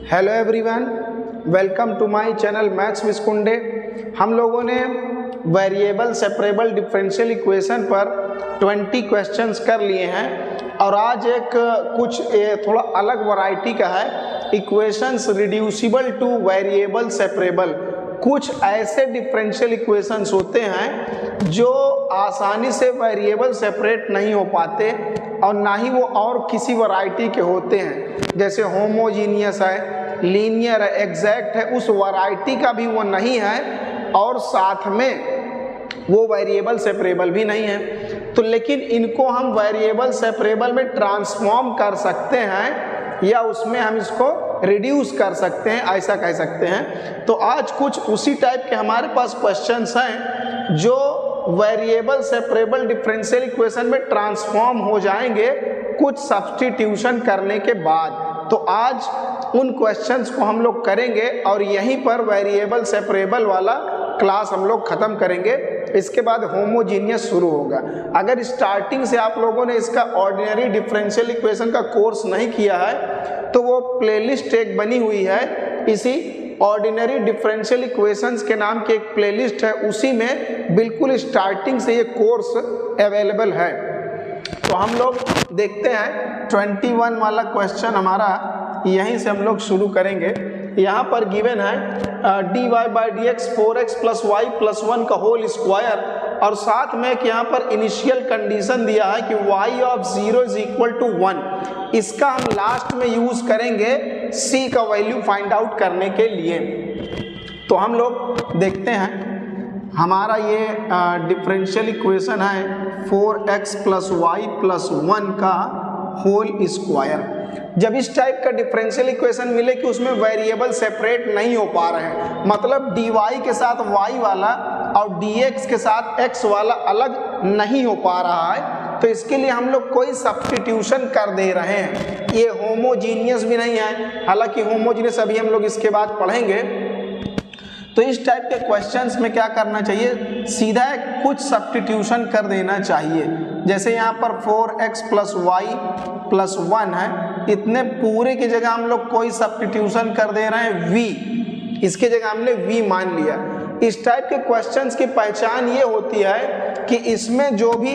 Hello everyone, welcome to my channel maths with Kunde. हम लोगों ने वेरिएबल सेपरेबल डिफरेंशियल इक्वेशन पर 20 क्वेश्चंस कर लिए हैं और आज एक कुछ थोड़ा अलग वैरायटी का है, equations reducible two variable separable. कुछ ऐसे डिफरेंशियल इक्वेशंस होते हैं जो आसानी से वेरिएबल सेपरेट नहीं हो पाते और ना ही वो और किसी वैरायटी के होते हैं, जैसे होमोजीनियस है, लीनियर है, एग्जैक्ट है, उस वैरायटी का भी वो नहीं है और साथ में वो वेरिएबल सेपरेबल भी नहीं है। तो लेकिन इनको हम वेरिएबल सेपरेबल में ट्रांसफॉर्म कर सकते हैं या उसमें हम इसको रिड्यूस कर सकते हैं, ऐसा कह सकते हैं। तो आज कुछ उसी टाइप के हमारे पास क्वेश्चंस हैं जो वेरिएबल सेपरेबल डिफरेंशियल इक्वेशन में ट्रांसफॉर्म हो जाएंगे कुछ सब्स्टिट्यूशन करने के बाद। तो आज उन क्वेश्चंस को हम लोग करेंगे और यहीं पर वेरिएबल सेपरेबल वाला क्लास हम लोग खत्म करेंगे। इसके बाद होमोजीनियस शुरू होगा। अगर स्टार्टिंग से आप लोगों ने इसका ऑर्डिनरी डिफरेंशियल इक्वेशन का कोर्स नहीं किया है तो वो प्लेलिस्ट एक बनी हुई है, इसी ऑर्डिनरी डिफरेंशियल इक्वेशंस के नाम की एक प्लेलिस्ट है, उसी में बिल्कुल स्टार्टिंग से ये कोर्स अवेलेबल है। तो हम लोग देखते हैं 21 वाला क्वेश्चन हमारा यहीं से हम लोग शुरू करेंगे। यहाँ पर गिवन है dy by D X 4x plus Y plus 1 का होल स्क्वायर और साथ में एक यहाँ पर इनिशियल कंडीशन दिया है कि y of 0 is equal to 1। इसका हम लास्ट में यूज करेंगे c का वैल्यू फाइंड आउट करने के लिए। तो हम लोग देखते हैं हमारा ये डिफरेंशियल इक्वेशन है 4x प्लस वाई प्लस 1 का होल स्क्वायर। जब इस टाइप का डिफरेंशियल इक्वेशन मिले कि उसमें वेरिएबल सेपरेट नहीं हो पा रहे हैं, मतलब dy के साथ y वाला और dx के साथ x वाला अलग नहीं हो पा रहा है, तो इसके लिए हम लोग कोई सब्स्टिट्यूशन कर दे रहे हैं। ये होमोजीनियस भी नहीं है, हालांकि होमोजीनियस अभी हम लोग इसके बाद पढ़ेंगे। तो इस टाइप के क्वेश्चंस में क्या करना चाहिए, सीधा कुछ सब्स्टिट्यूशन कर देना चाहिए। जैसे यहाँ पर 4x प्लस वाई प्लस 1 है, इतने पूरे की जगह हम लोग कोई सब्स्टिट्यूशन कर दे रहे हैं v, इसके जगह हमने v मान लिया। इस टाइप के क्वेश्चंस की पहचान ये होती है कि इसमें जो भी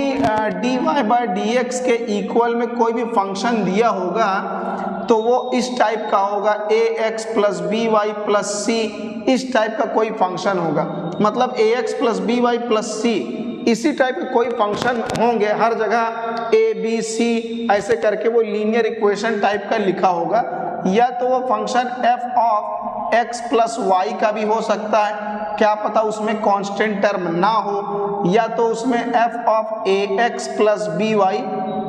dy बाई डी एक्स के इक्वल में कोई भी फंक्शन दिया होगा तो वो इस टाइप का होगा, ax plus B Y plus C, इस टाइप का कोई फंक्शन होगा। मतलब ax plus B Y plus C इसी टाइप के कोई फंक्शन होंगे, हर जगह a b c ऐसे करके वो लीनियर इक्वेशन टाइप का लिखा होगा। या तो वो function f of x plus Y का भी हो सकता है, क्या पता उसमें कांस्टेंट टर्म ना हो, या तो उसमें f of ax plus B Y,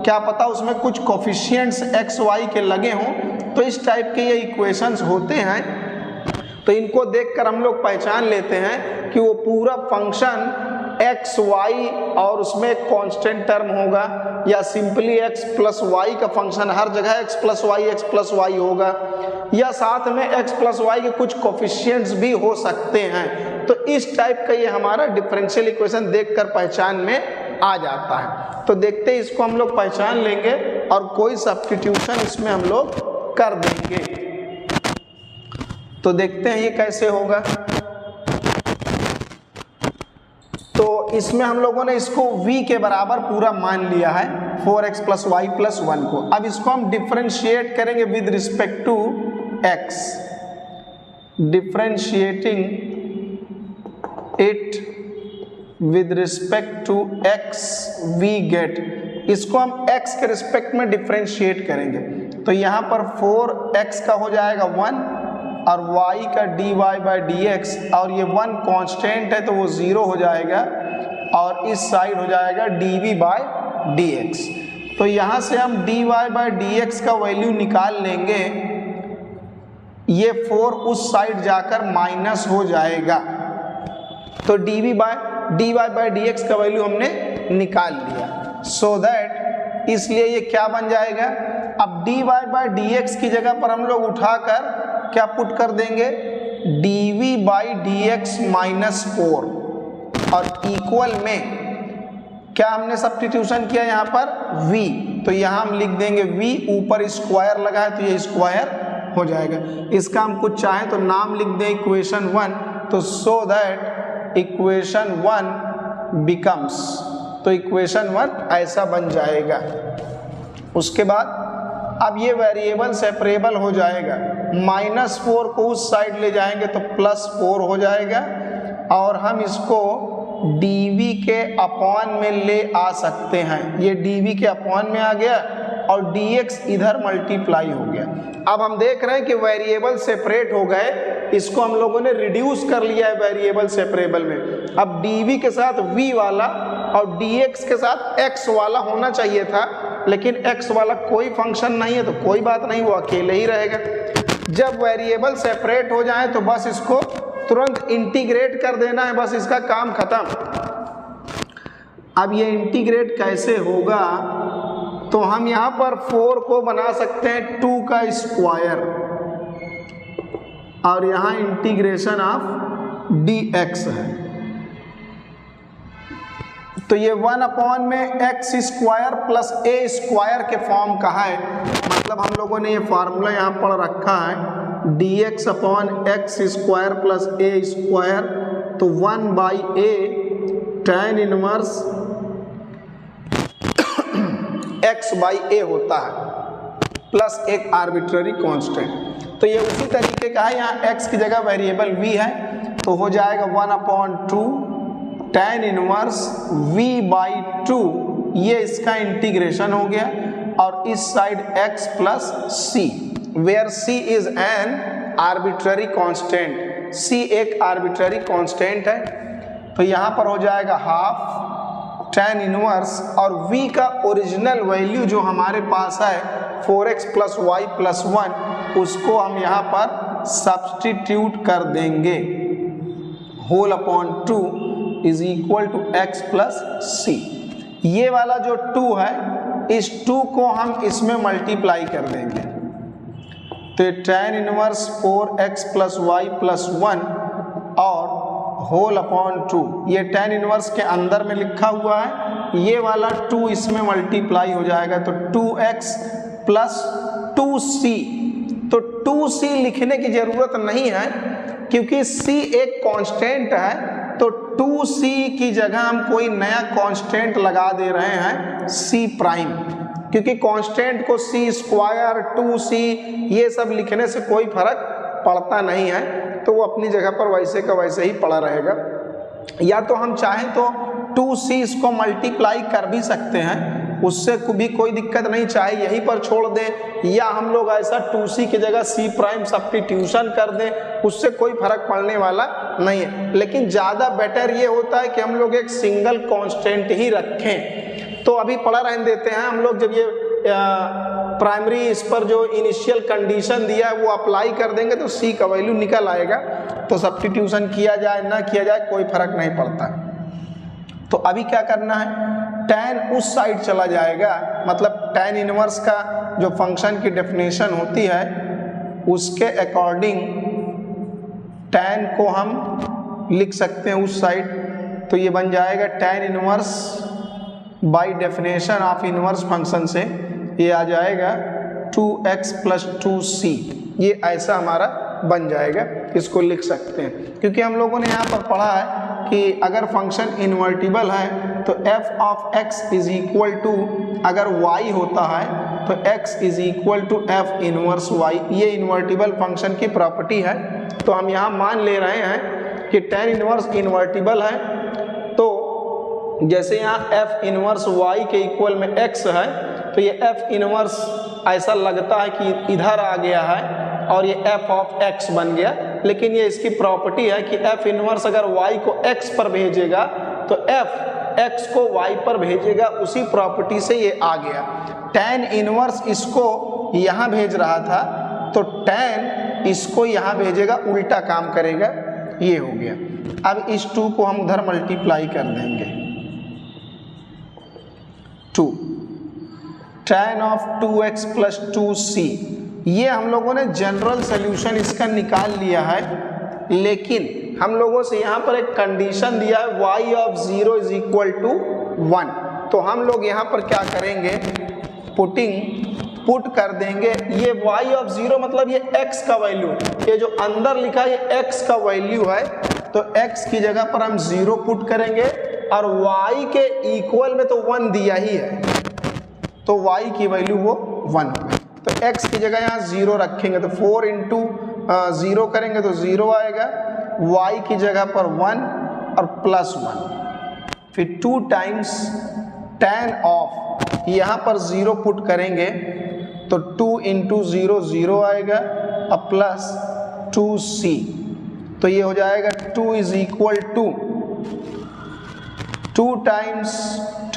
क्या पता उसमें कुछ कोफिशिएंट्स x y के लगे हों। तो इस टाइप के ये इक्वेशंस होते हैं। तो इनको देखकर हम लोग पहचान लेते हैं कि वो पूरा फंक्शन एक्स वाई और उसमें एक कांस्टेंट टर्म होगा, या सिंपली एक्स प्लस वाई का फंक्शन हर जगह एक्स प्लस वाई होगा, या साथ में एक्स प्लस वाई के कुछ कोफिशिएंट्स भी हो सकते हैं। तो इस टाइप का ये हमारा डिफरेंशियल इक्वेशन देखकर पहचान में आ जाता है। तो देखते हैं, इसको हम लोग पहचान लेंगे और कोई सब्स्टिट्यूशन इसमें हम लोग कर देंगे। तो देखते हैं ये कैसे होगा। तो इसमें हम लोगों ने इसको v के बराबर पूरा मान लिया है, 4x प्लस वाई प्लस 1 को। अब इसको हम डिफरेंशिएट करेंगे with respect to x, differentiating it with respect to x we get, इसको हम x के रिस्पेक्ट में डिफरेंशिएट करेंगे। तो यहाँ पर 4x का हो जाएगा 1 और y का dy बाई डी एक्स, और ये 1 कांस्टेंट है तो वो 0 हो जाएगा, और इस साइड हो जाएगा dv बाई डी एक्स। तो यहाँ से हम dy बाई डी एक्स का वैल्यू निकाल लेंगे, ये 4 उस साइड जाकर माइनस हो जाएगा। तो dy बाई डी एक्स का वैल्यू हमने निकाल लिया, सो दैट इसलिए ये क्या बन जाएगा। अब dy बाई डी एक्स की जगह पर हम लोग उठाकर क्या पुट कर देंगे, dv by D x minus 4, और इक्वल में क्या हमने सब्स्टिट्यूशन किया यहाँ पर v, तो यहाँ हम लिख देंगे v, ऊपर स्क्वायर लगा है तो ये स्क्वायर हो जाएगा। इसका हम कुछ चाहें तो नाम लिख दें इक्वेशन 1, तो सो दैट इक्वेशन 1 बिकम्स, तो इक्वेशन 1 ऐसा बन जाएगा। उसके बाद अब ये वेरिएबल सेपरेबल हो जाएगा, -4 को उस साइड ले जाएंगे तो +4 हो जाएगा, और हम इसको dv के अपॉन में ले आ सकते हैं। ये dv के अपॉन में आ गया और dx इधर मल्टीप्लाई हो गया। अब हम देख रहे हैं कि वेरिएबल सेपरेट हो गए, इसको हम लोगों ने रिड्यूस कर लिया है वेरिएबल सेपरेबल में। अब dv के साथ v वाला और dx के साथ x वाला होना चाहिए था, लेकिन x वाला कोई फंक्शन नहीं है तो कोई बात नहीं, वो अकेले ही रहेगा। जब वेरिएबल सेपरेट हो जाए तो बस इसको तुरंत इंटीग्रेट कर देना है, बस इसका काम खत्म। अब ये इंटीग्रेट कैसे होगा, तो हम यहाँ पर 4 को बना सकते हैं 2 का स्क्वायर, और यहाँ इंटीग्रेशन ऑफ dx है, तो ये 1 में x square plus a square के फॉर्म का है। मतलब हम लोगों ने ये फार्मूला यहाँ पढ़ रखा है, dx upon x square plus a square, तो 1/a tan इनवर्स x/a होता है, प्लस एक आर्बिट्ररी कांस्टेंट। तो ये उसी तरीके का है, यहाँ x की जगह वेरिएबल v है, तो हो जाएगा 1/2 tan इनवर्स v/2, ये इसका इंटीग्रेशन हो गया, और इस side x plus c, where c is an arbitrary constant, c एक आर्बिट्ररी कांस्टेंट है। तो यहाँ पर हो जाएगा हाफ tan इनवर्स, और v का ओरिजिनल वैल्यू जो हमारे पास है 4x + y + 1, उसको हम यहाँ पर सब्स्टिट्यूट कर देंगे, whole upon 2 is equal to x plus c। ये वाला जो 2 है, इस 2 को हम इसमें मल्टीप्लाई कर देंगे, तो tan इनवर्स 4x + y + 1 और होल अपॉन 2, ये tan इनवर्स के अंदर में लिखा हुआ है, ये वाला 2 इसमें मल्टीप्लाई हो जाएगा, तो 2x + 2c। तो 2c लिखने की जरूरत नहीं है क्योंकि c एक कांस्टेंट है, तो 2c की जगह हम कोई नया कांस्टेंट लगा दे रहे हैं c प्राइम, क्योंकि कांस्टेंट को c स्क्वायर 2c ये सब लिखने से कोई फर्क पड़ता नहीं है, तो वो अपनी जगह पर वैसे का वैसे ही पड़ा रहेगा। या तो हम चाहें तो 2c इसको मल्टीप्लाई कर भी सकते हैं, उससे भी कोई दिक्कत नहीं, चाहे यहीं पर छोड़ दें, या हम लोग ऐसा 2c की जगह c प्राइम सब्स्टिट्यूशन कर दें, उससे कोई फर्क पड़ने वाला नहीं है। लेकिन ज़्यादा बेटर ये होता है कि हम लोग एक सिंगल कांस्टेंट ही रखें। तो अभी पढ़ा रहने देते हैं हम लोग, जब ये प्राइमरी इस पर जो इनिशियल कंडीशन दिया है वो अप्लाई कर देंगे तो c का वैल्यू निकल आएगा, तो सब्स्टिट्यूशन किया जाए ना किया जाए कोई फर्क नहीं पड़ता। तो अभी क्या करना है, tan उस साइड चला जाएगा, मतलब tan इनवर्स का जो फंक्शन की डेफिनेशन होती है उसके अकॉर्डिंग tan को हम लिख सकते हैं उस साइड, तो ये बन जाएगा tan inverse by definition of inverse function से ये आ जाएगा 2x + 2c, ये ऐसा हमारा बन जाएगा, इसको लिख सकते हैं। क्योंकि हम लोगों ने यहाँ पर पढ़ा है कि अगर फंक्शन इन्वर्टिबल है तो f of x is equal to, अगर y होता है तो x is equal to f inverse y, ये इन्वर्टिबल फंक्शन की प्रॉपर्टी है। तो हम यहाँ मान ले रहे हैं कि tan इनवर्स इन्वर्टिबल है, तो जैसे यहाँ f इनवर्स y के इक्वल में x है, तो ये f इनवर्स ऐसा लगता है कि इधर आ गया है और ये f ऑफ x बन गया, लेकिन ये इसकी प्रॉपर्टी है कि f इनवर्स अगर y को x पर भेजेगा तो f x को y पर भेजेगा, उसी प्रॉपर्टी से ये आ गया। tan इनवर्स इसको यहाँ भेज रहा था तो tan इसको यहाँ भेजेगा, उल्टा काम करेगा, ये हो गया। अब इस 2 को हम उधर मल्टीप्लाई कर देंगे, 2 tan ऑफ 2x + 2c, ये हम लोगों ने जनरल सॉल्यूशन इसका निकाल लिया है, लेकिन हम लोगों से यहाँ पर एक कंडीशन दिया है y of 0 is equal to 1, तो हम लोग यहाँ पर क्या करेंगे, पुटिंग पुट कर देंगे। ये y ऑफ 0 मतलब ये x का वैल्यू, ये जो अंदर लिखा है ये x का वैल्यू है, तो x की जगह पर हम 0 पुट करेंगे और y के इक्वल में तो 1 दिया ही है, तो y की वैल्यू वो 1 होगी। तो x की जगह यहाँ 0 रखेंगे तो 4 इंटू 0 करेंगे तो 0 आएगा, y की जगह पर 1 और प्लस 1, फिर 2 टाइम्स tan ऑफ, यहाँ पर 0 पुट करेंगे तो 2 इंटू 0 0 आएगा और प्लस 2c, तो ये हो जाएगा 2 is equal to 2 times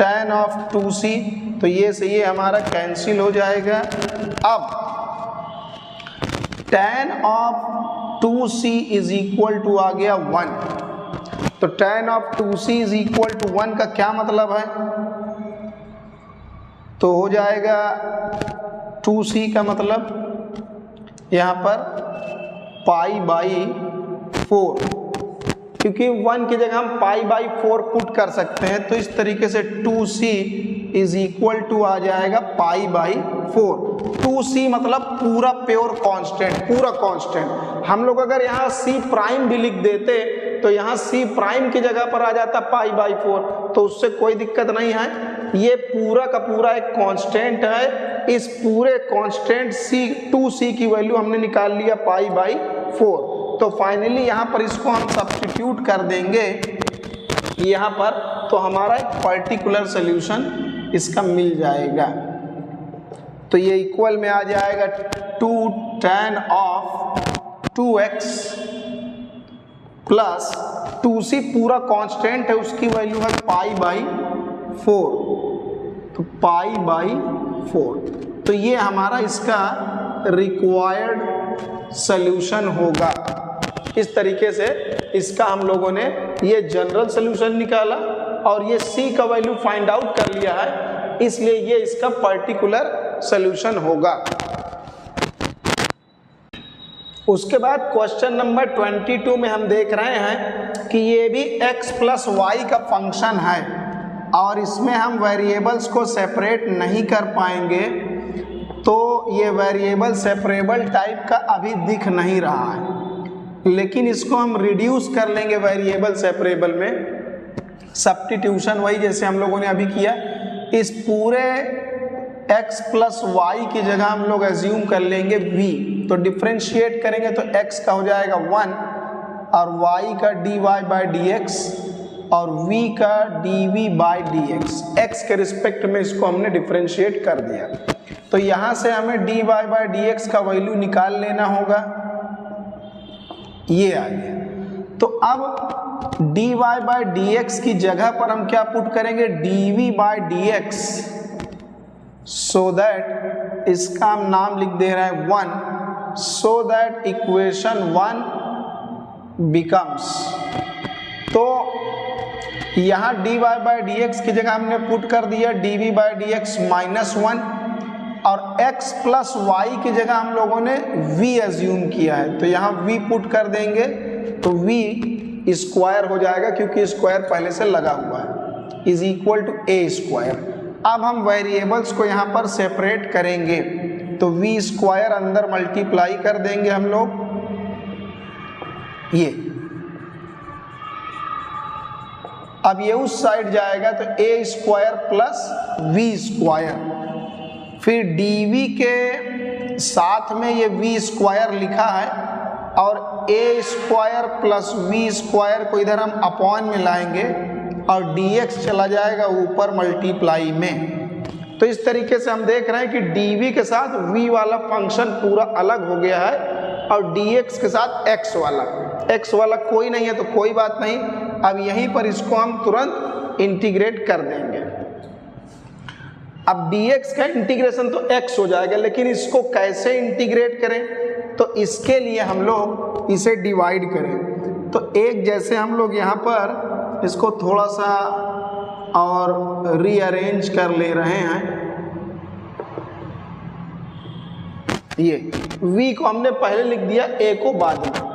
tan of 2c, तो ये से ये हमारा कैंसिल हो जाएगा। अब tan of 2c is equal to आ गया 1, तो tan of 2c is equal to 1 का क्या मतलब है, तो हो जाएगा 2c का मतलब यहाँ पर पाई बाई 4, क्योंकि 1 की जगह हम पाई बाई 4 पुट कर सकते हैं, तो इस तरीके से 2c इज इक्वल टू आ जाएगा पाई बाई 4। 2c मतलब पूरा प्योर कांस्टेंट, पूरा कांस्टेंट। हम लोग अगर यहाँ c प्राइम भी लिख देते तो यहाँ c प्राइम की जगह पर आ जाता पाई बाई 4, तो उससे कोई दिक्कत नहीं है। ये पूरा का पूरा एक कांस्टेंट है, इस पूरे कांस्टेंट c 2c की वैल्यू हमने निकाल लिया पाई बाई 4, तो फाइनली यहाँ पर इसको हम सब्स्टिट्यूट कर देंगे यहाँ पर, तो हमारा एक पर्टिकुलर सोल्यूशन इसका मिल जाएगा। तो ये इक्वल में आ जाएगा 2 tan of 2x plus 2c पूरा कांस्टेंट है, उसकी वैल्यू है पाई बाई 4, तो पाई बाई 4, तो ये हमारा इसका रिक्वायर्ड सॉल्यूशन होगा। इस तरीके से इसका हम लोगों ने ये जनरल सॉल्यूशन निकाला और ये c का वैल्यू फाइंड आउट कर लिया है, इसलिए ये इसका पर्टिकुलर सॉल्यूशन होगा। उसके बाद क्वेश्चन नंबर 22 में हम देख रहे हैं कि ये भी x प्लस वाई का फंक्शन है और इसमें हम वेरिएबल्स को सेपरेट नहीं कर पाएंगे, तो ये वेरिएबल सेपरेबल टाइप का अभी दिख नहीं रहा है, लेकिन इसको हम रिड्यूस कर लेंगे वेरिएबल सेपरेबल में। सब्स्टिट्यूशन वही जैसे हम लोगों ने अभी किया, इस पूरे x प्लस वाई की जगह हम लोग एज्यूम कर लेंगे v, तो डिफ्रेंशिएट करेंगे तो x का हो जाएगा 1 और y का dy बाई dx और v का dv बाई dx, x के रिस्पेक्ट में इसको हमने डिफ्रेंशिएट कर दिया। तो यहाँ से हमें dy बाई dx का वैल्यू निकाल लेना होगा, ये आ गया। तो अब dy बाई dx की जगह पर हम क्या पुट करेंगे, dv by dx, so that इसका हम नाम लिख दे रहे हैं 1, सो दैट इक्वेशन 1 बिकम्स, तो यहाँ dy बाई dx की जगह हमने पुट कर दिया dv बाई dx माइनस 1 और x प्लस वाई की जगह हम लोगों ने v एज्यूम किया है, तो यहाँ v पुट कर देंगे तो v स्क्वायर हो जाएगा, क्योंकि स्क्वायर पहले से लगा हुआ है, is equal to a square. अब हम वेरिएबल्स को यहाँ पर सेपरेट करेंगे, तो v स्क्वायर अंदर मल्टीप्लाई कर देंगे हम लोग, ये अब ये उस साइड जाएगा तो a square plus v square, फिर dv के साथ में ये v स्क्वायर लिखा है और a square plus v square को इधर हम अपॉन में लाएंगे और dx चला जाएगा ऊपर मल्टीप्लाई में। तो इस तरीके से हम देख रहे हैं कि dv के साथ v वाला फंक्शन पूरा अलग हो गया है और dx के साथ x वाला कोई नहीं है, तो कोई बात नहीं, अब यहीं पर इसको हम तुरंत इंटीग्रेट कर देंगे। अब dx का इंटीग्रेशन तो x हो जाएगा, लेकिन इसको कैसे इंटीग्रेट करें, तो इसके लिए हम लोग इसे डिवाइड करें। तो एक जैसे हम लोग यहाँ पर इसको थोड़ा सा और रीअरेंज कर ले रहे हैं, ये v को हमने पहले लिख दिया, a को बाद में।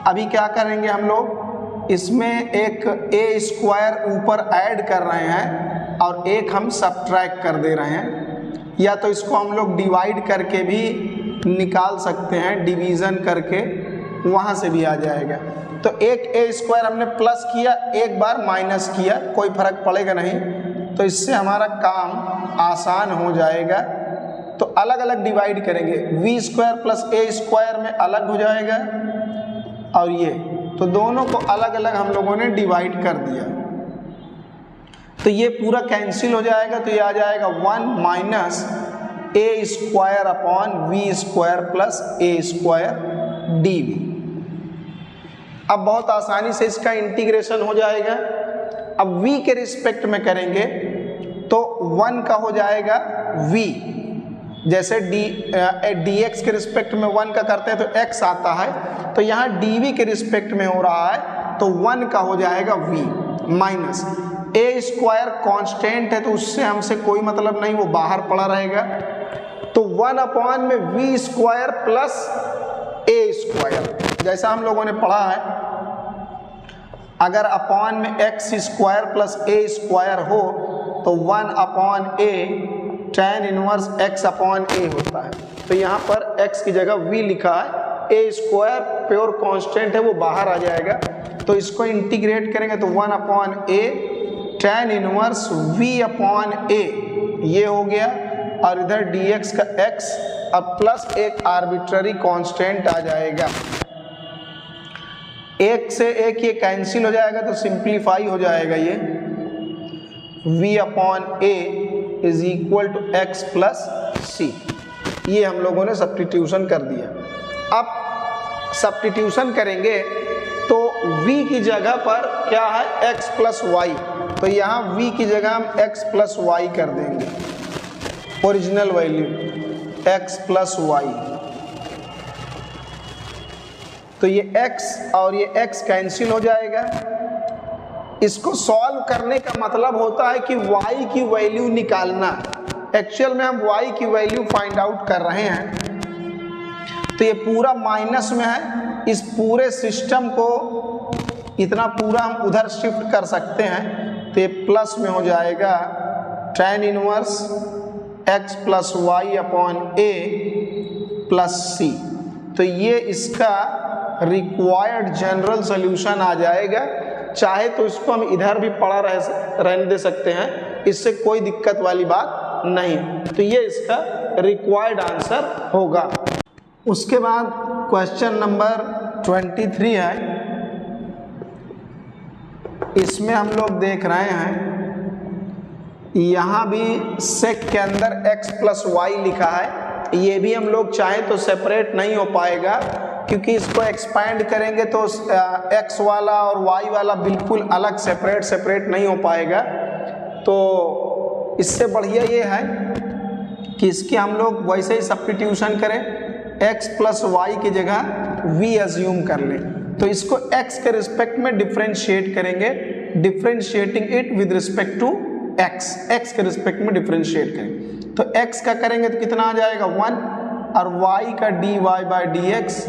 अभी क्या करेंगे हम लोग, इसमें एक a स्क्वायर ऊपर ऐड कर रहे हैं और एक हम सब्ट्रैक्ट कर दे रहे हैं, या तो इसको हम लोग डिवाइड करके भी निकाल सकते हैं, डिवीज़न करके वहाँ से भी आ जाएगा। तो एक ए स्क्वायर हमने प्लस किया, एक बार माइनस किया, कोई फर्क पड़ेगा नहीं, तो इससे हमारा काम आसान हो जाएगा। तो अलग अलग डिवाइड करेंगे, V square plus A square में अलग हो जाएगा, और ये तो दोनों को अलग अलग हम लोगों ने डिवाइड कर दिया, तो ये पूरा कैंसिल हो जाएगा। तो ये आ जाएगा 1 minus A square upon V square plus A square D V. अब बहुत आसानी से इसका इंटीग्रेशन हो जाएगा। अब v के रिस्पेक्ट में करेंगे तो 1 का हो जाएगा v, जैसे dx के रिस्पेक्ट में 1 का करते हैं तो x आता है, तो यहाँ dv के रिस्पेक्ट में हो रहा है तो 1 का हो जाएगा v minus A square constant है तो उससे हमसे कोई मतलब नहीं, वो बाहर पड़ा रहेगा। तो 1 अपॉन में V square plus A square, जैसा हम लोगों ने पढ़ा है, अगर अपॉन में X square plus A square हो तो 1 upon A tan inverse x upon A होता है। तो यहाँ पर x की जगह v लिखा है, ए स्क्वायर प्योर कांस्टेंट है वो बाहर आ जाएगा, तो इसको इंटीग्रेट करेंगे तो 1 upon A tan inverse v upon ए ये हो गया, और इधर dx का x अब प्लस एक आर्बिट्ररी कांस्टेंट आ जाएगा। एक से एक ये कैंसिल हो जाएगा तो सिंप्लीफाई हो जाएगा, ये v upon A is equal to X plus C. ये हम लोगों ने सब्स्टिट्यूशन कर दिया। अब सब्स्टिट्यूशन करेंगे तो v की जगह पर क्या है x प्लस वाई, तो यहाँ v की जगह हम x प्लस वाई कर देंगे, original value x plus Y. तो ये x और ये x कैंसिल हो जाएगा। इसको सॉल्व करने का मतलब होता है कि y की वैल्यू निकालना। एक्चुअल में हम y की वैल्यू फाइंड आउट कर रहे हैं, तो ये पूरा माइनस में है, इस पूरे सिस्टम को इतना पूरा हम उधर शिफ्ट कर सकते हैं, तो ये प्लस में हो जाएगा tan inverse x plus Y upon A plus C. तो ये इसका रिक्वायर्ड जनरल सोल्यूशन आ जाएगा। चाहे तो इसको हम इधर भी पड़ा रहने दे सकते हैं, इससे कोई दिक्कत वाली बात नहीं। तो ये इसका रिक्वायर्ड आंसर होगा। उसके बाद क्वेश्चन नंबर 23 है, इसमें हम लोग देख रहे हैं यहाँ भी सेक के अंदर x प्लस वाई लिखा है। ये भी हम लोग चाहें तो सेपरेट नहीं हो पाएगा, क्योंकि इसको एक्सपैंड करेंगे तो x वाला और y वाला बिल्कुल अलग सेपरेट नहीं हो पाएगा। तो इससे बढ़िया ये है कि इसके हम लोग वैसे ही सब्स्टिट्यूशन करें, x प्लस वाई की जगह v एज्यूम कर लें। तो इसको x के रिस्पेक्ट में डिफ्रेंशिएट करेंगे, differentiating it with respect to x के रिस्पेक्ट में डिफ्रेंशिएट करें। तो x का करेंगे तो कितना आ जाएगा 1, और y का dy बाई dx,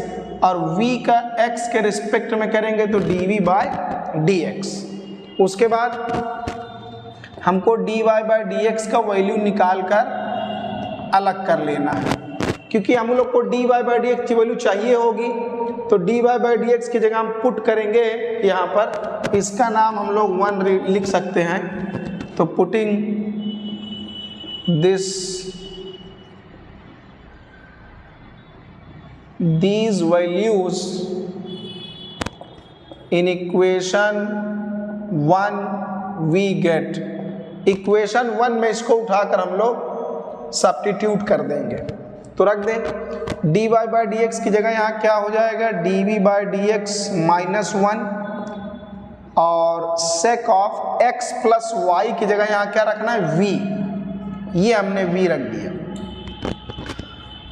और v का x के रिस्पेक्ट में करेंगे तो dv बाई dx। उसके बाद हमको dy बाई dx का वैल्यू निकाल कर अलग कर लेना है, क्योंकि हम लोग को dy बाई dx की वैल्यू चाहिए होगी। तो dy बाई dx की जगह हम पुट करेंगे यहाँ पर, इसका नाम हम लोग 1 लिख सकते हैं। तो putting these values in equation 1 we get, equation 1 में इसको उठाकर हम लोग सब्स्टिट्यूट कर देंगे। तो रख दें dy बाई dx की जगह यहाँ क्या हो जाएगा dv बाई dx माइनस 1, और sec of x plus Y की जगह यहाँ क्या रखना है v, ये हमने v रख दिया।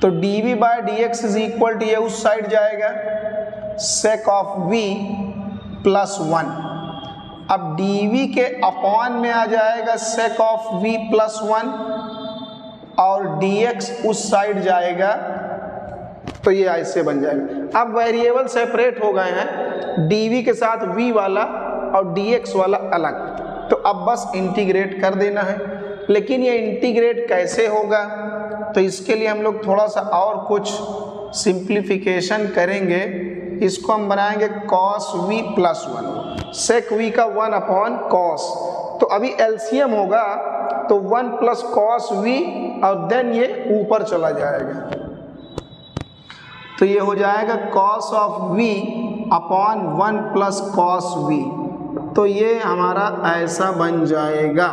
तो dv by dx is equal to, ये उस साइड जाएगा सेक ऑफ v प्लस 1। अब dv के अपॉन में आ जाएगा सेक ऑफ v प्लस 1, और dx उस साइड जाएगा, तो ये ऐसे बन जाएगा। अब वेरिएबल सेपरेट हो गए हैं, dv के साथ v वाला और dx वाला अलग। तो अब बस इंटीग्रेट कर देना है। लेकिन ये इंटीग्रेट कैसे होगा, तो इसके लिए हम लोग थोड़ा सा और कुछ सिंप्लीफिकेशन करेंगे। इसको हम बनाएंगे cos v plus 1, sec v का 1 अपॉन cos। तो अभी एलसीएम होगा तो 1 प्लस cos v और देन ये ऊपर चला जाएगा, तो ये हो जाएगा cos of v upon 1 plus cos v। तो ये हमारा ऐसा बन जाएगा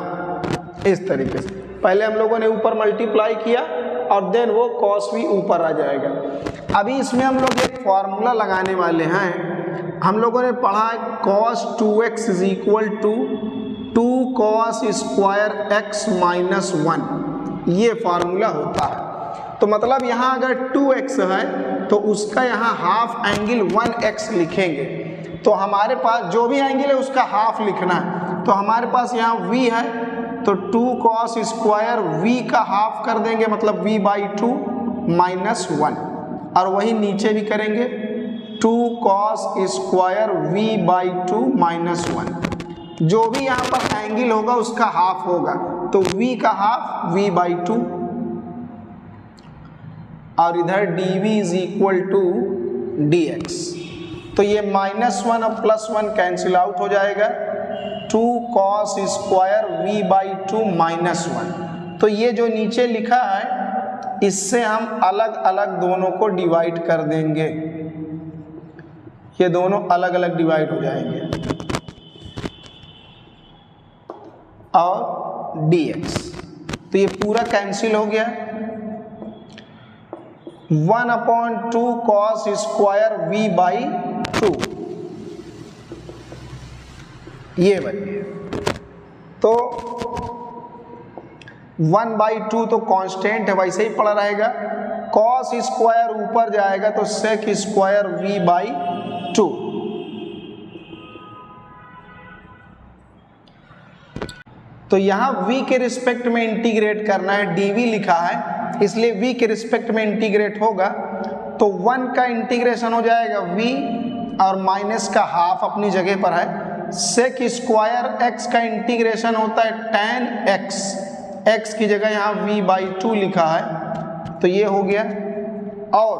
इस तरीके से। पहले हम लोगों ने ऊपर मल्टीप्लाई किया और देन वो cos v ऊपर आ जाएगा। अभी इसमें हम लोग एक फॉर्मूला लगाने वाले हैं। हम लोगों ने पढ़ा है cos 2x is equal to 2 cos square x minus 1, ये फार्मूला होता है। तो मतलब यहाँ अगर 2x है तो उसका यहाँ हाफ एंगल 1x लिखेंगे, तो हमारे पास जो भी एंगल है उसका हाफ लिखना है। तो हमारे पास यहाँ v है तो 2 cos स्क्वायर v का हाफ कर देंगे, मतलब v बाई 2 माइनस 1, और वही नीचे भी करेंगे 2 cos square v by 2 minus 1। जो भी यहाँ पर एंगल होगा उसका हाफ होगा, तो v का हाफ v बाई 2, और इधर dv is equal to dx। तो ये -1 और +1 कैंसिल आउट हो जाएगा, 2 cos square v by 2 minus 1। तो ये जो नीचे लिखा है इससे हम अलग अलग दोनों को डिवाइड कर देंगे, ये दोनों अलग अलग डिवाइड हो जाएंगे, और dx। तो ये पूरा कैंसिल हो गया। 1/2 cos स्क्वायर v बाई 2, ये बन गया। तो 1/2 तो कांस्टेंट है, वैसे ही पड़ा रहेगा। cos स्क्वायर ऊपर जाएगा तो sec स्क्वायर v बाई 2। तो यहाँ v के रिस्पेक्ट में इंटीग्रेट करना है, dv लिखा है इसलिए v के रिस्पेक्ट में इंटीग्रेट होगा। तो 1 का इंटीग्रेशन हो जाएगा v, और माइनस का हाफ अपनी जगह पर है। सेक स्क्वायर x का इंटीग्रेशन होता है tan x, x की जगह यहाँ v बाई 2 लिखा है, तो ये हो गया। और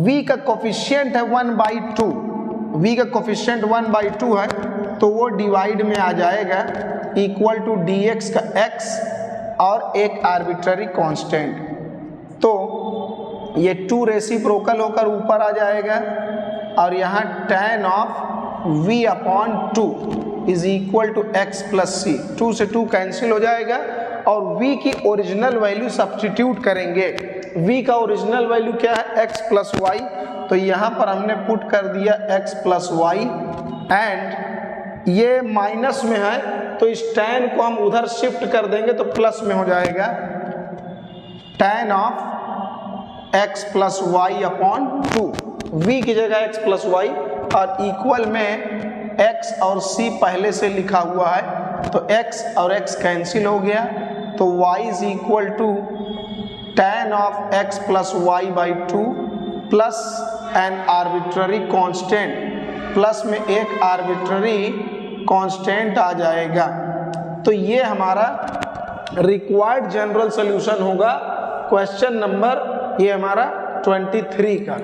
v का कोफिशिएंट है 1/2, v का कोफिशिएंट 1/2 है, तो वो डिवाइड में आ जाएगा इक्वल टू dx का x और एक आर्बिट्ररी कांस्टेंट। तो ये 2 रेसिप्रोकल होकर ऊपर आ जाएगा, और यहाँ tan of v upon 2 is equal to x plus c। 2 से 2 कैंसिल हो जाएगा, और v की ओरिजिनल वैल्यू सब्स्टिट्यूट करेंगे। v का ओरिजिनल वैल्यू क्या है, x प्लस y, तो यहाँ पर हमने पुट कर दिया x प्लस y, एंड ये माइनस में है तो इस tan को हम उधर शिफ्ट कर देंगे तो प्लस में हो जाएगा, tan of x plus Y upon 2, v की जगह x प्लस वाई, और इक्वल में x और c पहले से लिखा हुआ है, तो x और x कैंसिल हो गया, तो y is equal to tan of x plus Y by 2 plus an arbitrary constant, plus में एक आर्बिट्ररी कांस्टेंट आ जाएगा। तो ये हमारा रिक्वायर्ड जनरल सॉल्यूशन होगा क्वेश्चन नंबर, ये हमारा 23 का।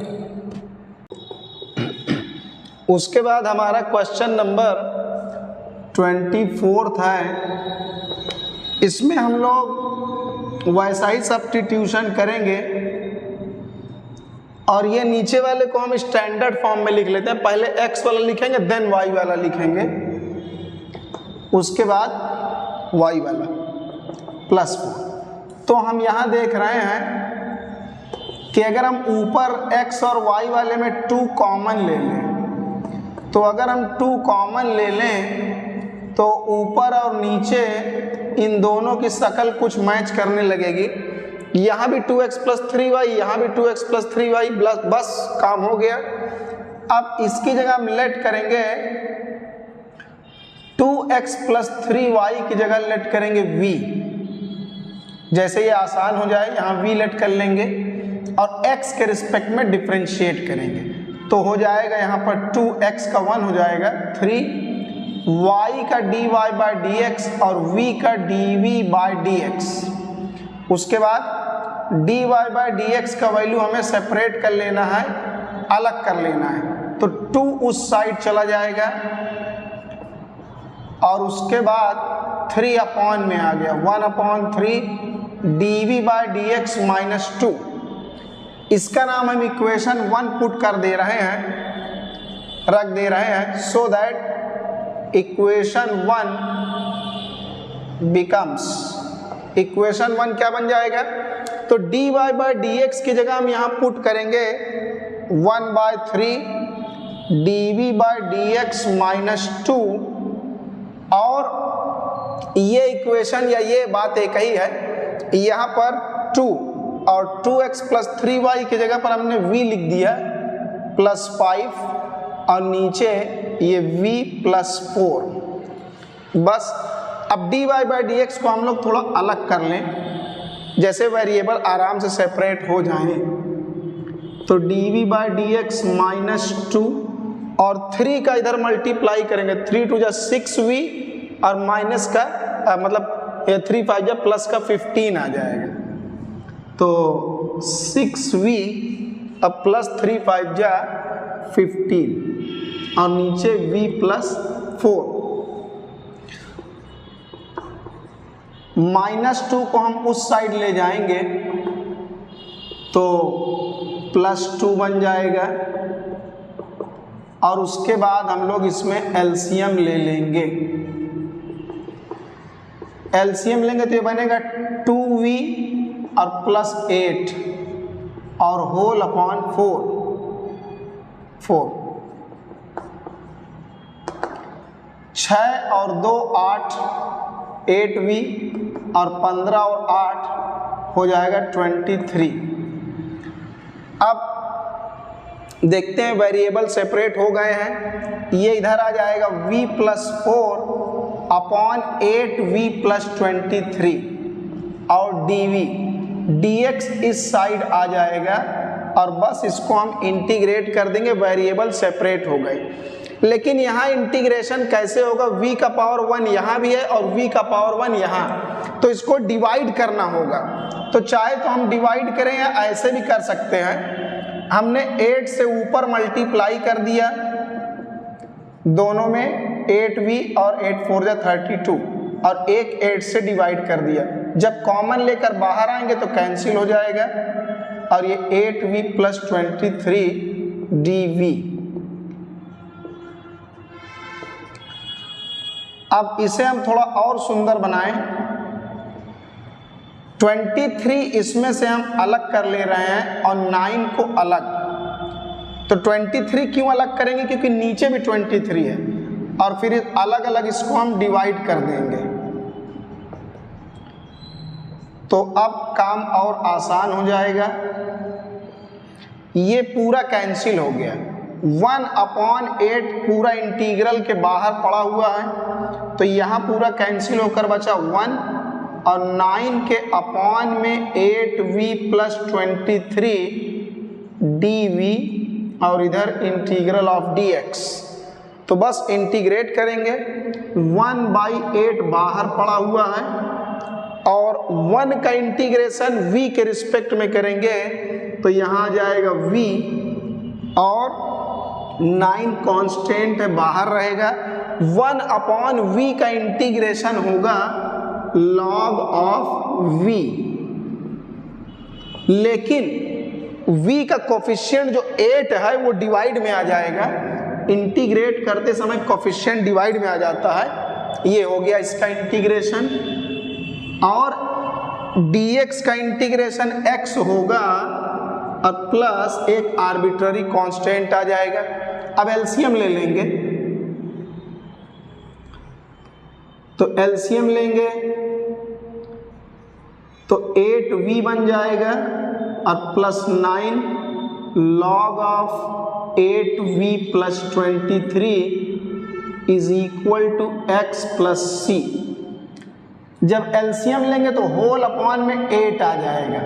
उसके बाद हमारा क्वेश्चन नंबर 24 है। इसमें हम लोग वैसा ही सब्स्टिट्यूशन करेंगे, और ये नीचे वाले को हम स्टैंडर्ड फॉर्म में लिख लेते हैं। पहले x वाला लिखेंगे, देन y वाला लिखेंगे, उसके बाद y वाला प्लस 4। तो हम यहाँ देख रहे हैं कि अगर हम ऊपर x और y वाले में 2 कॉमन ले लें, तो अगर हम 2 कॉमन ले लें तो ऊपर और नीचे इन दोनों की शक्ल कुछ मैच करने लगेगी। यहाँ भी 2x प्लस 3y, यहाँ भी 2x प्लस 3y, बस काम हो गया। अब इसकी जगह हम लेट करेंगे 2x प्लस 3y की जगह लेट करेंगे v। जैसे ये आसान हो जाए, यहाँ v लेट कर लेंगे और x के रिस्पेक्ट में डिफरेंशिएट करेंगे, तो हो जाएगा यहाँ पर 2x का 1 हो जाएगा 3, y का dy बाई डी एक्स और v का dv बाई डी एक्स। उसके बाद dy बाई डी एक्स का वैल्यू हमें सेपरेट कर लेना है, अलग कर लेना है, तो 2 उस साइड चला जाएगा और उसके बाद 3 अपॉन में आ गया 1/3 dv by D x minus 2। इसका नाम हम इक्वेशन 1 पुट कर दे रहे हैं, रख दे रहे हैं, so that equation 1 becomes, equation 1 क्या बन जाएगा, तो dy बाई डी एक्स की जगह हम यहाँ पुट करेंगे 1/3 dv by D x minus 2, और ये इक्वेशन या ये बात एक ही है, यहाँ पर 2 और 2x प्लस 3y की जगह पर हमने v लिख दिया प्लस 5 और नीचे ये v प्लस 4। बस अब dy बाई डी एक्स को हम लोग थोड़ा अलग कर लें, जैसे वेरिएबल आराम से सेपरेट हो जाएं, तो dv by D x minus 2 और 3 का इधर मल्टीप्लाई करेंगे, 3 2 जा 6v और माइनस का मतलब 3 5 जा प्लस का 15 आ जाएगा, तो 6v अब प्लस 3 5 जा 15 और नीचे v प्लस 4। माइनस 2 को हम उस साइड ले जाएंगे तो प्लस 2 बन जाएगा और उसके बाद हम लोग इसमें एलसीएम ले लेंगे। एलसीएम लेंगे तो ये बनेगा 2v और प्लस 8 और होल अपॉन 4। 6 और 2 8, 8v और 15 और 8 हो जाएगा 23। अब देखते हैं वेरिएबल सेपरेट हो गए हैं, ये इधर आ जाएगा v plus 4 upon 8v plus 23 और dv dx इस साइड आ जाएगा और बस इसको हम इंटीग्रेट कर देंगे, वेरिएबल सेपरेट हो गए। लेकिन यहाँ इंटीग्रेशन कैसे होगा, v का पावर 1 यहाँ भी है और v का पावर 1 यहाँ, तो इसको डिवाइड करना होगा। तो चाहे तो हम डिवाइड करें या ऐसे भी कर सकते हैं, हमने 8 से ऊपर मल्टीप्लाई कर दिया दोनों में, 8v और 8 4 जा 32 और एक 8 से डिवाइड कर दिया। जब कॉमन लेकर बाहर आएंगे तो कैंसिल हो जाएगा और ये 8v प्लस 23 dv। अब इसे हम थोड़ा और सुंदर बनाएं, 23 इसमें से हम अलग कर ले रहे हैं और 9 को अलग। तो 23 क्यों अलग करेंगे, क्योंकि नीचे भी 23 है और फिर अलग अलग इसको हम डिवाइड कर देंगे। तो अब काम और आसान हो जाएगा, ये पूरा कैंसिल हो गया, 1/8 पूरा इंटीग्रल के बाहर पड़ा हुआ है, तो यहाँ पूरा कैंसिल होकर बचा 1 और 9 के अपॉन में 8v प्लस 23 dv और इधर इंटीग्रल ऑफ dx। तो बस इंटीग्रेट करेंगे, 1/8 बाहर पड़ा हुआ है और 1 का इंटीग्रेशन v के रिस्पेक्ट में करेंगे तो यहाँ आ जाएगा v और 9 कांस्टेंट है बाहर रहेगा, 1/v का इंटीग्रेशन होगा log ऑफ v। लेकिन v का कोफिशिएंट जो 8 है वो डिवाइड में आ जाएगा, इंटीग्रेट करते समय कोफिशिएंट डिवाइड में आ जाता है। ये हो गया इसका इंटीग्रेशन और dx का इंटीग्रेशन x होगा और प्लस एक आर्बिट्ररी कांस्टेंट आ जाएगा। अब एलसीएम ले लेंगे, तो एलसीएम लेंगे तो 8v बन जाएगा और plus 9 log of 8v plus 23 is equal to x plus c। जब एलसीएम लेंगे तो होल अपॉन में 8 आ जाएगा,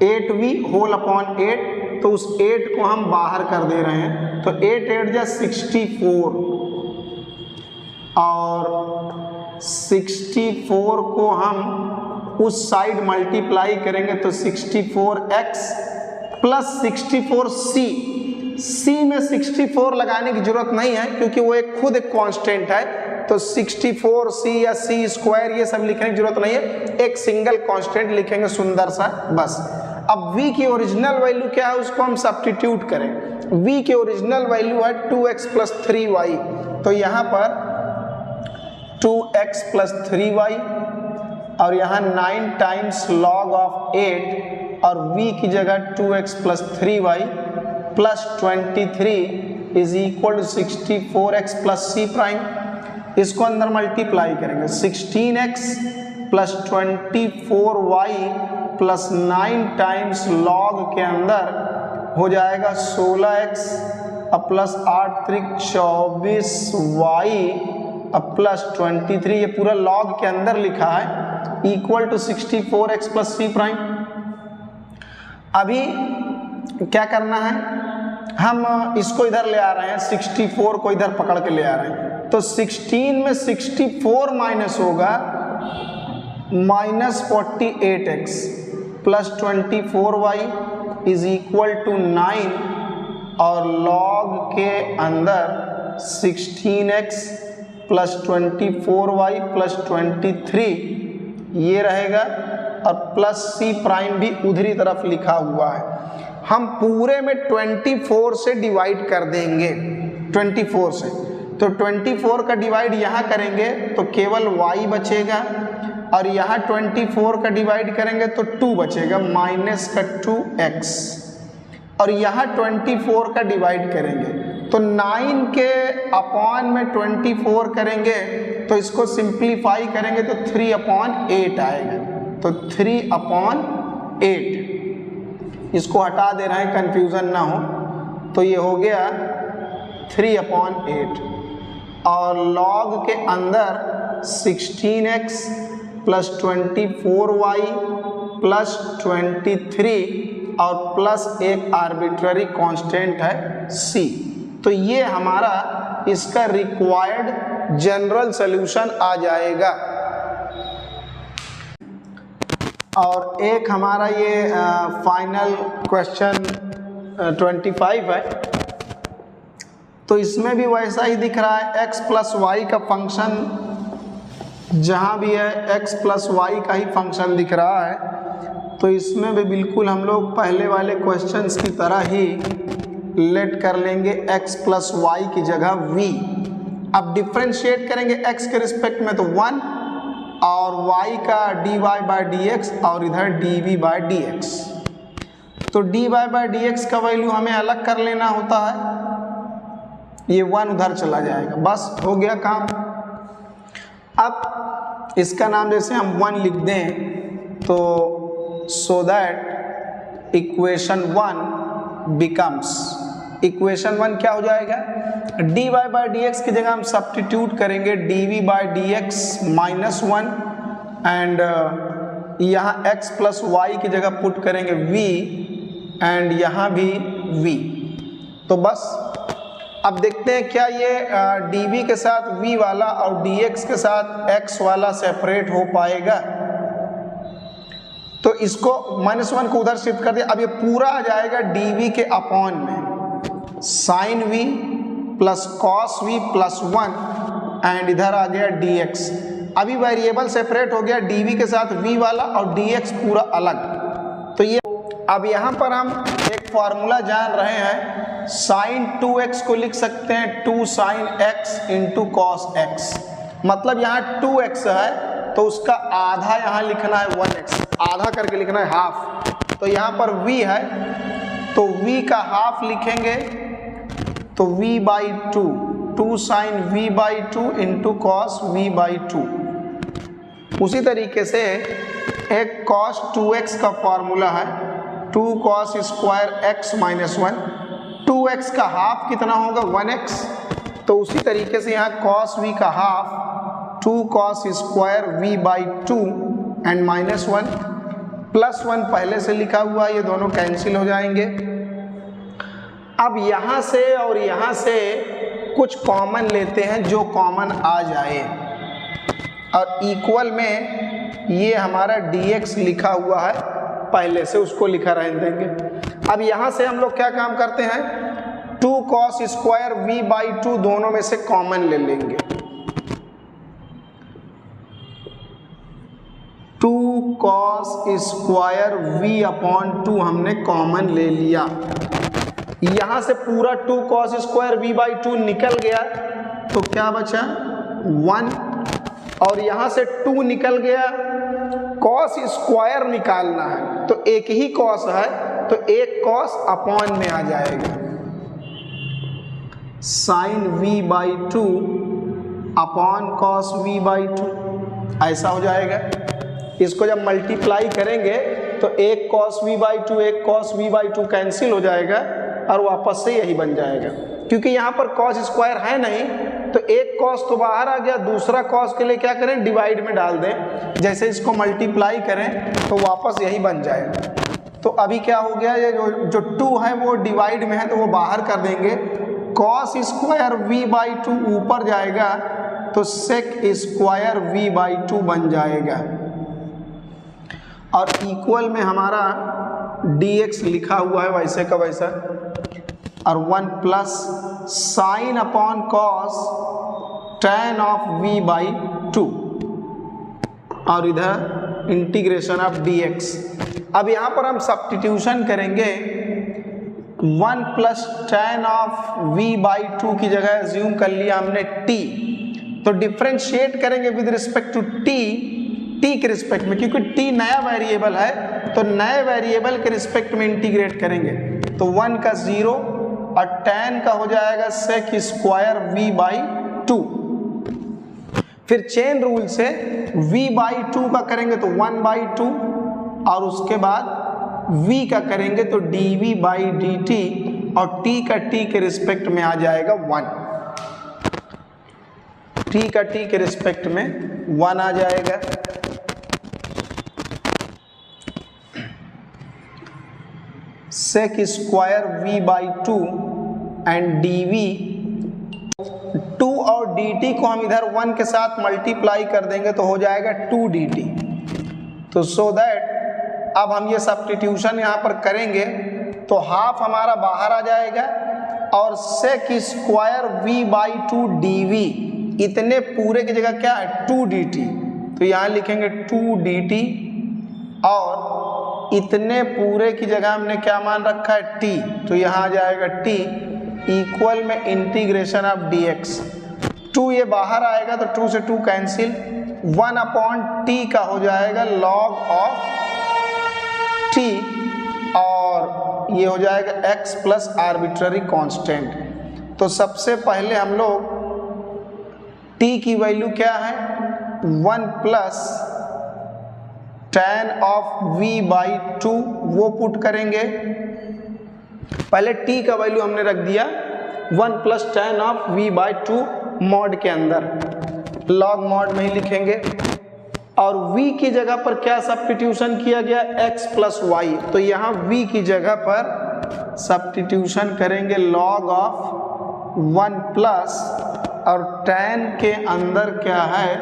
8v होल अपॉन 8, तो उस 8 को हम बाहर कर दे रहे हैं, तो 8 8 जा 64 और 64 को हम उस साइड मल्टीप्लाई करेंगे तो 64x प्लस 64c। c में 64 लगाने की जरूरत नहीं है क्योंकि वो खुद एक कांस्टेंट है, तो 64c या c स्क्वायर ये सब लिखने की जरूरत नहीं है, एक सिंगल कांस्टेंट लिखेंगे सुंदर सा बस। अब v की ओरिजिनल वैल्यू क्या है उसको हम सब्स्टिट्यूट करें। v की ओरिजिनल वैल्यू है 2x प्लस 3y, तो यहाँ पर 2x प्लस 3y और यहाँ 9 टाइम्स लॉग ऑफ 8 और v की जगह 2x plus 3y plus 23 is equal to 64x plus c prime. इसको अंदर मल्टीप्लाई करेंगे 16x plus 24y plus 9 times log के अंदर हो जाएगा 16x अब प्लस 8 त्रिक 24y अब प्लस 23, ये पूरा लॉग के अंदर लिखा है equal to 64x plus c prime. अभी क्या करना है, हम इसको इधर ले आ रहे हैं, 64 को इधर पकड़ के ले आ रहे हैं, तो 16 में 64 माइनस होगा minus 48x plus 24y is equal to 9 और लॉग के अंदर 16x प्लस 24y प्लस 23 ये रहेगा और प्लस c प्राइम भी उधरी तरफ लिखा हुआ है। हम पूरे में 24 से डिवाइड कर देंगे, 24 से, तो 24 का डिवाइड यहाँ करेंगे तो केवल y बचेगा और यहाँ 24 का डिवाइड करेंगे तो 2 बचेगा माइनस का 2x और यहाँ 24 का डिवाइड करेंगे तो 9 के अपॉन में 24 करेंगे तो इसको सिंप्लीफाई करेंगे तो 3/8 आएगा, तो 3/8 इसको हटा दे रहे हैं कंफ्यूजन ना हो, तो ये हो गया 3/8 और लॉग के अंदर 16x प्लस 24y प्लस 23 और प्लस एक आर्बिट्ररी कांस्टेंट है c। तो ये हमारा इसका रिक्वायर्ड जनरल सॉल्यूशन आ जाएगा। और एक हमारा ये फाइनल क्वेश्चन 25 है, तो इसमें भी वैसा ही दिख रहा है, x प्लस वाई का फंक्शन जहाँ भी है x प्लस वाई का ही फंक्शन दिख रहा है, तो इसमें भी बिल्कुल हम लोग पहले वाले क्वेश्चंस की तरह ही लेट कर लेंगे x प्लस वाई की जगह v। अब डिफ्रेंशिएट करेंगे x के रिस्पेक्ट में तो 1 और y का dy बाई dx और इधर dv बाई dx, तो dy बाई dx का वैल्यू हमें अलग कर लेना होता है, ये 1 उधर चला जाएगा, बस हो गया काम। अब इसका नाम जैसे हम 1 लिख दें तो so that equation 1 becomes, equation 1 क्या हो जाएगा, dy बाई dx की जगह हम सब्स्टिट्यूट करेंगे dv by dx minus 1 and यहाँ x प्लस वाई की जगह पुट करेंगे v एंड यहाँ भी v। तो बस अब देखते हैं क्या ये dv के साथ v वाला और dx के साथ x वाला सेपरेट हो पाएगा। तो इसको -1 को उधर शिफ्ट कर दिया, अब ये पूरा आ जाएगा dv के अपॉन में sine v plus cos v plus 1 and इधर आ गया dx। अभी वेरिएबल सेपरेट हो गया, dv के साथ v वाला और dx पूरा अलग। तो ये अब यहाँ पर हम एक फॉर्मूला जान रहे हैं, साइन 2x को लिख सकते हैं 2 sine x into cos x, मतलब यहाँ 2x है तो उसका आधा यहाँ लिखना है 1x, आधा करके लिखना है हाफ। तो यहाँ पर v है तो v का हाफ लिखेंगे तो v by 2, 2 sine v by 2 into cos v by 2। उसी तरीके से एक कॉस 2x का फॉर्मूला है 2 cos square x minus 1, 2x का हाफ कितना होगा 1x, तो उसी तरीके से यहाँ कॉस v का half 2 cos square v by 2 and minus 1 plus 1 पहले से लिखा हुआ, ये दोनों कैंसिल हो जाएंगे। अब यहाँ से और यहाँ से कुछ कॉमन लेते हैं जो कॉमन आ जाए, और इक्वल में ये हमारा dx लिखा हुआ है पहले से, उसको लिखा रहने देंगे। अब यहाँ से हम लोग क्या काम करते हैं, 2 cos स्क्वायर v/2 दोनों में से कॉमन ले लेंगे। 2 cos स्क्वायर v/2 हमने कॉमन ले लिया। यहाँ से पूरा 2 cos स्क्वायर v/2 निकल गया तो क्या बचा 1, और यहाँ से 2 निकल गया। cos स्क्वायर निकालना है तो एक ही cos है तो एक cos अपॉन में आ जाएगा, sin v/2 upon cos v/2 ऐसा हो जाएगा। इसको जब मल्टीप्लाई करेंगे तो एक cos v/2 एक cos v/2 कैंसिल हो जाएगा और वापस से यही बन जाएगा। क्योंकि यहाँ पर cos स्क्वायर है नहीं तो एक cos तो बाहर आ गया, दूसरा cos के लिए क्या करें, डिवाइड में डाल दें। जैसे इसको मल्टीप्लाई करें तो वापस यही बन जाएगा। तो अभी क्या हो गया, ये जो 2 है वो डिवाइड में है तो वो बाहर कर देंगे। cos स्क्वायर v/2 ऊपर जाएगा तो sec स्क्वायर v/2 बन जाएगा, और इक्वल में हमारा dx लिखा हुआ है वैसे का वैसा, और 1 plus sine upon cos tan of v/2, और इधर इंटीग्रेशन ऑफ dx। अब यहाँ पर हम सब्स्टिट्यूशन करेंगे। 1 प्लस tan ऑफ v/2 की जगह एज्यूम कर लिया हमने t, तो डिफ्रेंशिएट करेंगे विद रिस्पेक्ट टू t के रिस्पेक्ट में, क्योंकि t नया वेरिएबल है तो नए वेरिएबल के रिस्पेक्ट में इंटीग्रेट करेंगे। तो 1 का 0 और tan का हो जाएगा sec स्क्वायर v/2। फिर चेन रूल से v/2 का करेंगे तो 1/2, और उसके बाद v का करेंगे तो dv/dt, और t का t के रिस्पेक्ट में आ जाएगा 1। t का t के रिस्पेक्ट में 1 आ जाएगा। sec square v/2 and dv, 2 और dt को हम इधर 1 के साथ मल्टीप्लाई कर देंगे तो हो जाएगा 2 dt। तो सो दैट अब हम ये सब्स्टिट्यूशन यहाँ पर करेंगे तो हाफ हमारा बाहर आ जाएगा, और sec स्क्वायर v/2 dv, इतने पूरे की जगह क्या है 2 dt, तो यहाँ लिखेंगे 2 dt, और इतने पूरे की जगह हमने क्या मान रखा है t, तो यहाँ आ जाएगा t इक्वल में इंटीग्रेशन ऑफ dx। 2 ये बाहर आएगा तो 2 से 2 कैंसिल, 1 अपॉन t का हो जाएगा log ऑफ t, और ये हो जाएगा x प्लस आर्बिट्ररी कांस्टेंट। तो सबसे पहले हम लोग t की वैल्यू क्या है 1 प्लस tan ऑफ v/2 वो पुट करेंगे। पहले t का वैल्यू हमने रख दिया 1 plus tan of v/2 mod के अंदर, लॉग मॉड में ही लिखेंगे, और v की जगह पर क्या सब्स्टिट्यूशन किया गया x प्लस y, तो यहाँ v की जगह पर सब्स्टिट्यूशन करेंगे log ऑफ 1 प्लस, और tan के अंदर क्या है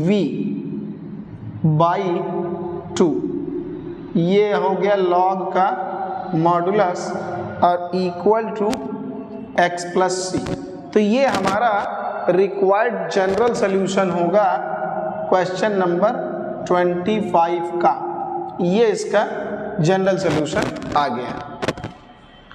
v/2, ये हो गया log का मॉडुलस, और equal to x plus C. तो ये हमारा रिक्वायर्ड जनरल सॉल्यूशन होगा क्वेश्चन नंबर 25 का। ये इसका जनरल सॉल्यूशन आ गया।